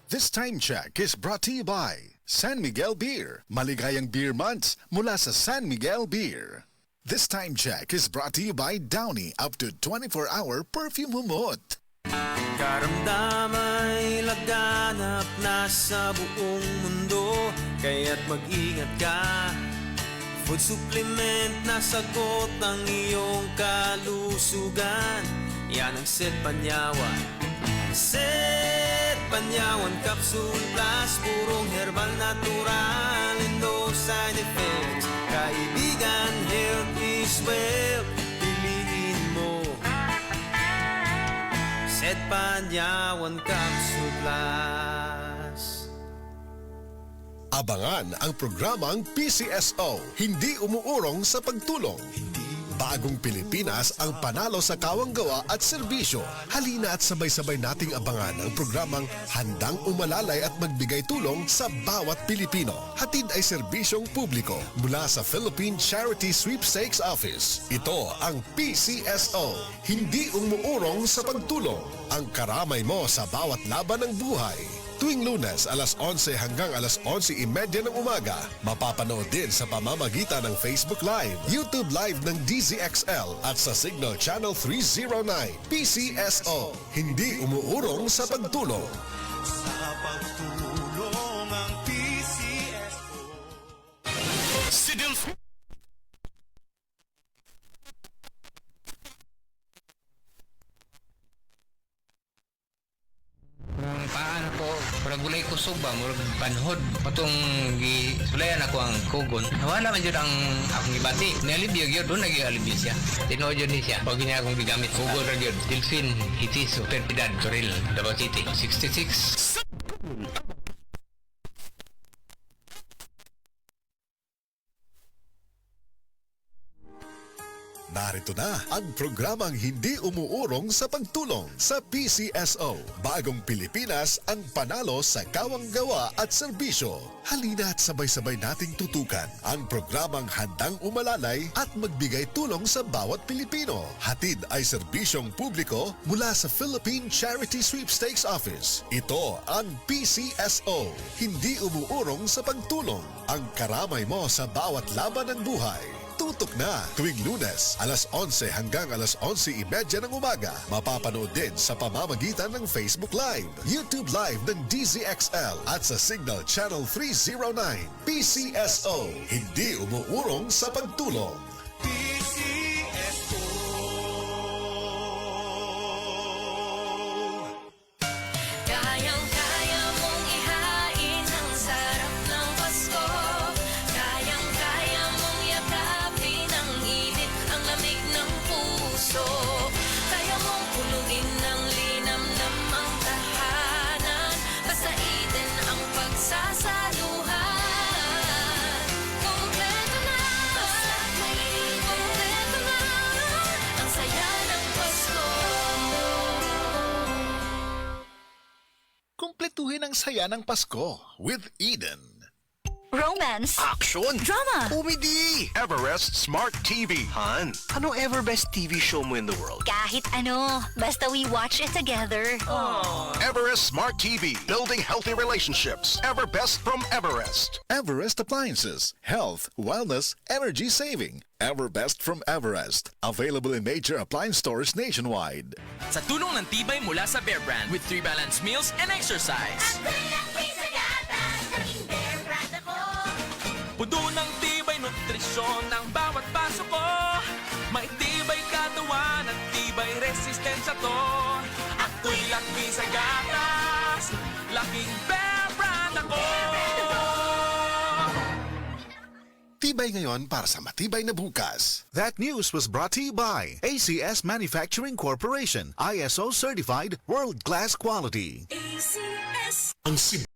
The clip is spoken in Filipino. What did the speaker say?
This time check is brought to you by San Miguel Beer. Maligayang Beer Months mula sa San Miguel Beer. This time check is brought to you by Downy, up to 24-hour perfume humot. Karamdamay laganap na sa buong mundo, kaya't mag-ingat ka. Food supplement na sagot ang iyong kalusugan. Yan ang Set Panyawan. Set Panyawan Capsule Plus, purong herbal natural and no side effects. Kaibigan, health is wealth, piliin mo Set Panyawan Capsule Plus. Abangan ang programang PCSO, hindi umuurong sa pagtulong. Bagong Pilipinas ang panalo sa kawang-gawa at serbisyo. Halina at sabay-sabay nating abangan ang programang handang umalalay at magbigay tulong sa bawat Pilipino. Hatid ay serbisyong publiko mula sa Philippine Charity Sweepstakes Office. Ito ang PCSO, hindi umuurong sa pagtulong. Ang karamay mo sa bawat laban ng buhay. Tuwing Lunes, alas 11 hanggang alas 11:30 ng umaga. Mapapanood din sa pamamagitan ng Facebook Live, YouTube Live ng DZXL at sa Signal Channel 309. PCSO, hindi umuurong sa pagtulong. Sa pagtulong ang PCSO. Paano ko, murag gulay kusog ba, murag panhod. Patong sulayan ako ang kugon. Nawala man yun ang akong ibati. Nalibyo yun, doon nag-alibyo siya. Tinood yun din siya. Pag niya akong bigamit, kugon rin yun. Delfin, Hitiso, Perpidad, Toril, Davao City, 66. Narito na ang programang hindi umuurong sa pagtulong sa PCSO. Bagong Pilipinas ang panalo sa kawang-gawa at serbisyo. Halina at sabay-sabay nating tutukan ang programang handang umalalay at magbigay tulong sa bawat Pilipino. Hatid ay serbisyong publiko mula sa Philippine Charity Sweepstakes Office. Ito ang PCSO, hindi umuurong sa pagtulong. Ang karamay mo sa bawat laban ng buhay. Tutok na tuwing Lunes, alas 11 hanggang alas 11:30 ng umaga. Mapapanood din sa pamamagitan ng Facebook Live, YouTube Live ng DZXL at sa Signal Channel 309. PCSO, hindi umuurong sa pagtulong. PCSO. Kayang-kaya mong ihain ang sarap ng Pasko. Kayang-kaya mong yakapin ang init, ang lamig ng puso. Kaya mong puluin ng linamnam ang tahanan, basta itin ang pagsasaluhan. Kompleto na, kompleto na ang saya ng Pasko. Kumpletuhin ang saya ng Pasko with Eden. Romance, Action! drama, Comedy! Everest Smart TV. Han, anong ever best TV show mo in the world? kahit ano, basta we watch it together. Everest Smart TV. Building healthy relationships. Ever best from Everest. Everest Appliances, health, wellness, energy saving. Everbest from Everest. Available in major appliance stores nationwide. Sa tulong ng tibay mula sa Bear Brand with 3 balanced meals and exercise. Pudo ng tibay nutrisyon ng bawat paso ko. May tibay katawan at tibay resistensya to. Ako'y laki sa gatas, laking Bear Brand ako. Tibay ngayon para sa matibay na bukas. That news was brought to you by ACS Manufacturing Corporation, ISO certified, world-class quality. ACS. Ang